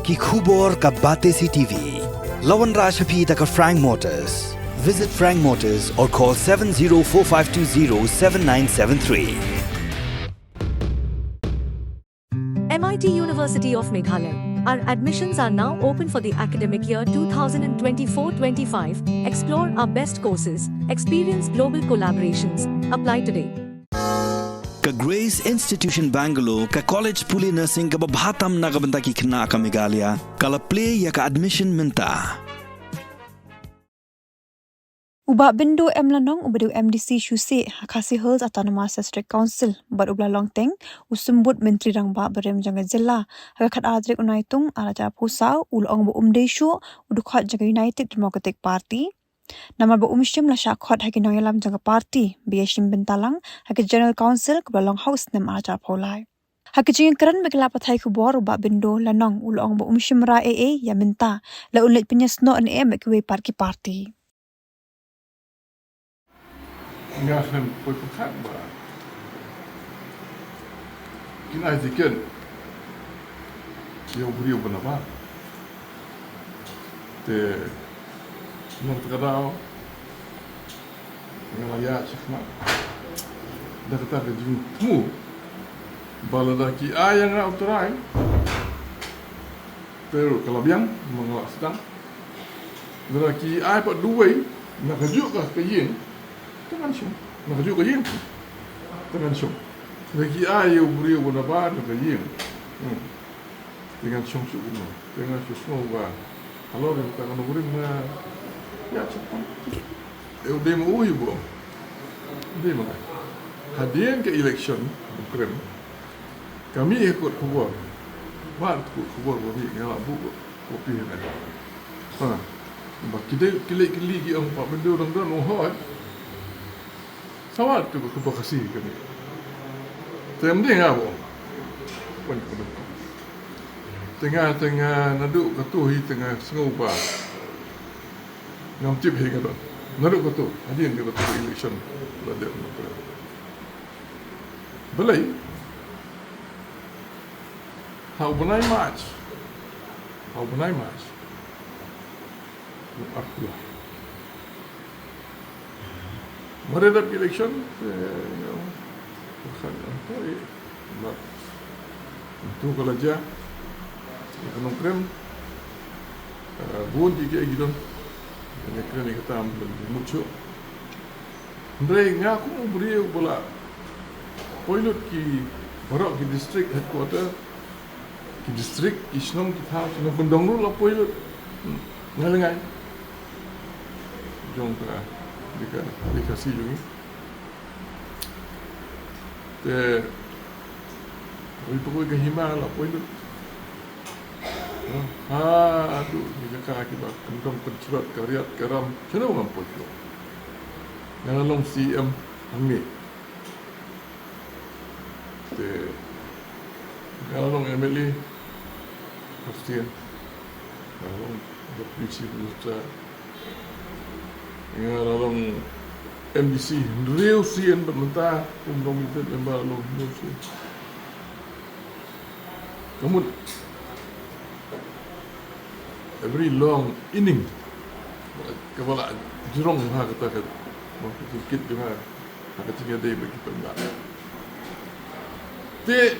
ki khubor ka Bate CTV. Lawan Rajaphi taka Frank Motors. Visit Frank Motors or call 7045207973. MIT University of Meghalaya. Our admissions are now open for the academic year 2024-25. Explore our best courses, experience global collaborations. Apply today. Ka Grace Institution Bangalore ka College Puli Nursing ka babhatam na kabanta ki khna ka Meghalaya kala play ya ka admission minta. Ubah bindo emlanong ubadu MDC Shuse Khasi Hills Autonomous District Council bar ubla longteng usumbut menteri rangba berem janga jilla hakat adrik unaitung araja pusau ulong bu umdeshu udukhat jaga United Democratic Party namar bu umshim la shakhot hakinong yalam janga party biashim bintalang hakat General Council kubla long house nam araja polai hakijing keran megla pathai kubor ubah bindo lanong ulong bu umshim ra ya minta la ulit pinyasno an mekwe party Ngahem foi pekat ba. Kina ziken. Dia beri apa? Te mertekadau. Ngalaya cakna. Dah kata kejung temu. Baladaki ayang nak uterai. Pero kalau biang mengelak sedang. Lelaki ay pak duai nak kejuk ke yin. Tangan syum. Nak kejuk ke yin. Tangan syum. Lagi ayo beri bona ba nak ke yin. Dengan syum syum no. Dengan syum ba. Kalau dia tak nak beri na ya cepat. Dia mau uyu bo. Dia mana? Hadian ke election bukan. Kami ikut kubur. Mat ikut kubur bagi ngalak bu kopi ni. Kita kili-kili ki ang pak benda orang-orang ohoi. Sawat tu kepa kasih kami. Temding apa? Tengah naduk katuh tengah sengupa. Ngam tip he kata. Naduk katuh. Hadian ke katuh election pada Belai. How benai match. Aku lah. Mereka election, bukan apa itu kalau aja, ekonomi krem, bukan tiga gitu, ini krem yang kita ambil muncul. Mereka aku mau beri bola, pilot ki barak ki district headquarter, ki district isnom kita sudah pendong dulu lah pilot, ngalengai, jom kita. Dikasih juga. Itu ke Himal apa itu? Aduh, ni kaki bak, kendam pencerat karyat karam, cina orang pun itu. Yang long CM angin. Yang long MLA pasti. Yang long deputy minister. Yang dalam MDC, real CN pemerintah umum itu memang lalu musuh. Kemudian every long inning, kepala jurong ha kata sedikit dengan agak tinggi dia bagi pendak. Te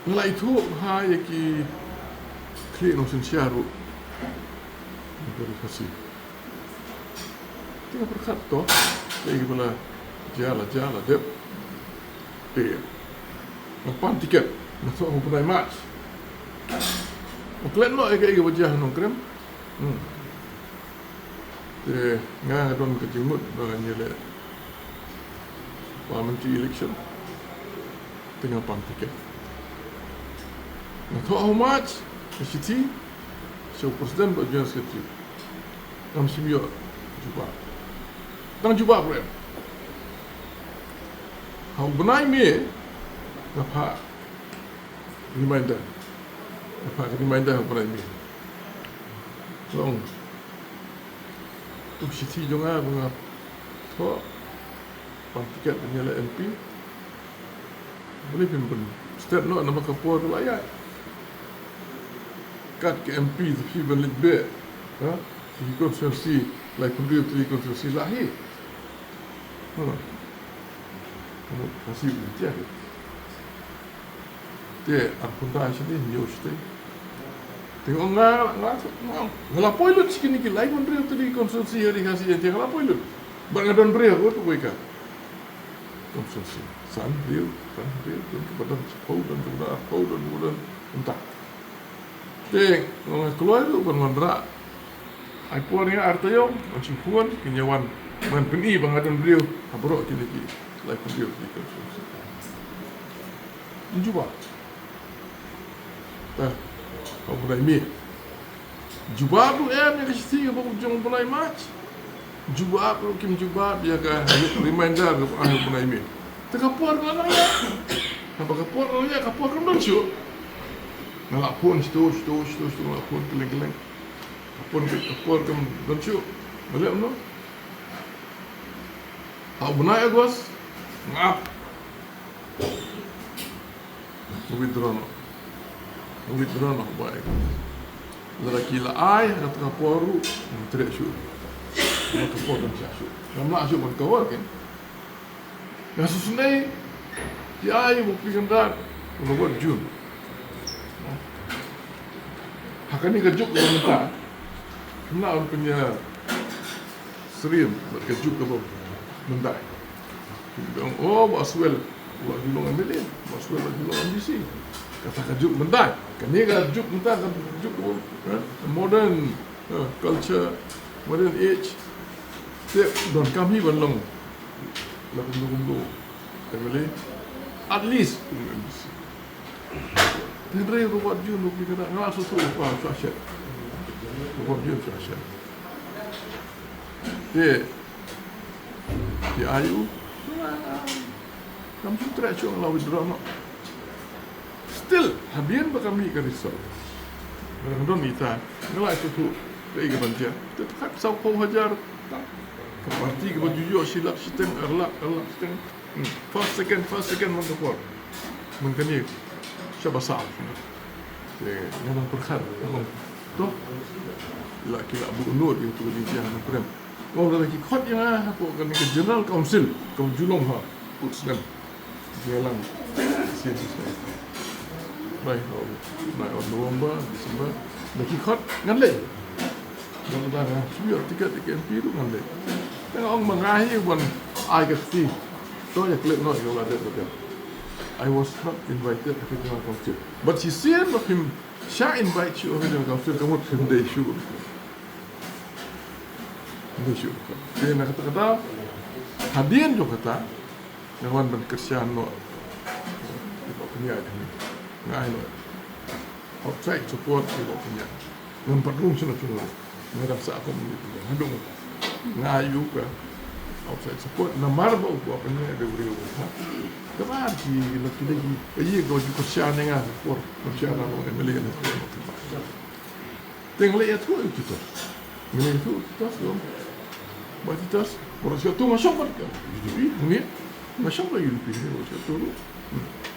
mulai itu ha yaki clear nosin syaru. Kasih. Tengah berkat toh, lagi pula jala dep, nampak tiket, masuk orang pernah match. Mungkin lo agak wajah nongkrem, ngah don kejimut dengan jala, parliamentary election, tengah pang tiket. Masuk how much? City, so presiden berjuang sekali. Nam simio jumpa. Tang jumpa apa? How benai me? Apa? Reminder. Apa reminder how benai me? Long. Tu city jonga bunga. So, pang tiket penyala MP. Boleh pimpin. Setiap nak nama kapur tu layak. kat ke MP tapi balik be di konstitusi lai pendiri di konstitusi lahir kasih dia aku tak sini news tu tengok ngala poilut sikini ki lai pendiri di konstitusi hari kasih dia ngala poilut bangadon beri aku tu mereka konstitusi san dia dan kepada kau dan bulan entah dek keluar tu pun mandra ai puan ya artayo macam puan kenyawan man peni bangadon beri abro kini ki lai pendiri di konstitusi Juba kau mulai mi Juba tu yang kasi nga bago jong mulai match Juba tu kim Juba dia ka reminder ko ano mulai mi Tekapur ka lang ya kapagapur lang ya kapur kan siyo ngalapun sto ngalapun keling kapur kan siyo balik no tau bunay agos ngap withdraw no baik lalaki la ai at kaporu tre siyo kapur kan siyo namla siyo magkawar kan nasusunay di ay mo pigandar umabot June hakani kajuk ko mata na on punya serim kajuk ko mendai bang baswell wa gulong ambilin baswell gulong ambisi kata kajuk mendai kani kajuk mata kajuk modern culture modern age te don kami balong la kumdu family at least Henry robot Jun lu kita nak susu apa fashion robot Jun fashion di ayu kamu sutra ciong lawan drama still habian kami kan risau orang kita ngelai susu lagi banjir tetap sau kau hajar parti ke baju silap sistem erlak sistem first second mantap mengkini siapa sah memang perkara memang tu laki abu nur itu dia nak prem orang lagi kot yang apa kan ke general council kau julong ha usnan jalan sini baik November Desember lagi kot nganle kalau dah sudah tiket MP tu nganle tengok orang mengahi pun ai kasi tu ya klik no kalau ada tu I was not invited to the council. But she said of him, "Shall invite you to the council." Kamu sendiri show. Sendiri show. Dia nak kata hadian juga kata, kawan berkesian no. Kita punya ini, ngai no. Outside support kita punya. Nampak room sana cuma. Merasa aku mesti. Hadung ngai juga. Outside support. Namar bawa apa ni ada beri. Kemarin lagi, iya kau juga siapa yang ada for siapa orang Malaysia ni. Tengok lihat tu itu tu, Malaysia tu tas dong, baju tas, orang siapa tu masuk mereka, jadi ni masuk lagi lebih orang siapa tu,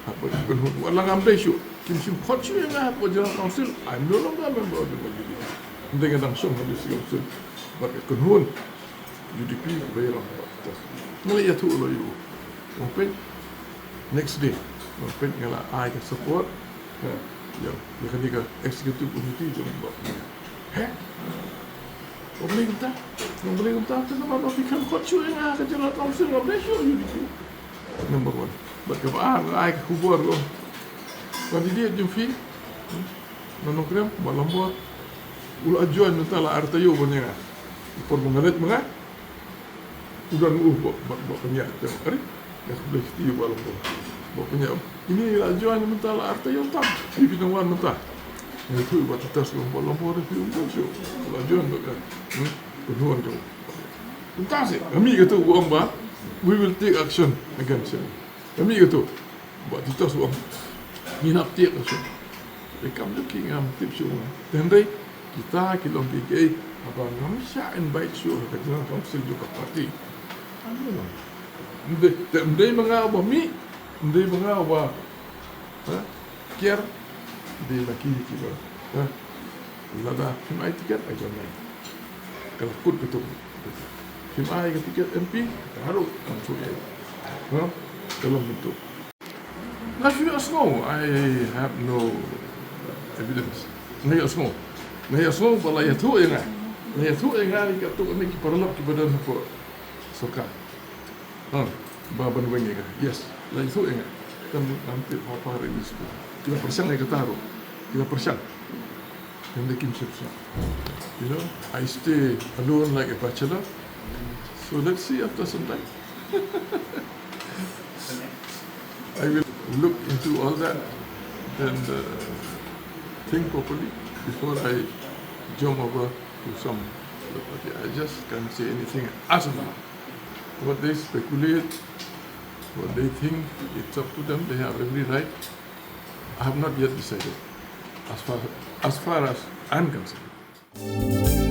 apa itu kan orang ambil show, kim kot show yang apa jalan council, I'm no longer member of the majlis, dengan langsung habis council, bagi kenhun, UDP bayar tas, Malaysia tu loh itu, open. Next day, open ngala ai ke support, ya kan dia executive committee jom buat. Boleh kita tu nama fikir kot cuy yang akan jalan council boleh show you itu. Number one, berkebaan ai ke kubur lo. Kandidat jumfi, nanokrem malam buat, ulu ajuan minta lah artayo punya. Pun mengalit mengat, udah buat penyak tengok hari. Yang boleh setia malam tu. Bapaknya, ini ajuan mentah lah arta yang tak. Ini pinawan mentah. Yang itu buat atas lomba-lomba review pun siap. Ajuan tu kan. Penuhan tu. Entah sih. Kami kata uang bah, we will take action against him. Kami kata, buat atas uang. Minap take action. Rekam tu ngam tip semua. Dan dari kita kilong PKA, abang kami siap invite you ke dalam council juga parti. Ndai mengawa mi, ndai mengawa kier, ndai laki kita. Lada film I tiket aja naik. Kalau kut betul. Film I ke tiket MP harus langsung ya. Dalam bentuk. As you know, I have no evidence. Nah semua. Nah semua balai itu enggak. Nah itu enggak ni kat tu ni perlu kepada apa soka. Baban wengi kan. Yes. Nah itu enggak. Kan hampir apa hari ini semua. 3% lagi taruh. 3%. Yang bikin susah. You know, I stay alone like a bachelor. So let's see after some time. I will look into all that and think properly before I jump over to some. I just can't say anything as of now. What they speculate, what they think, it's up to them. They have every right. I have not yet decided as far as I'm concerned.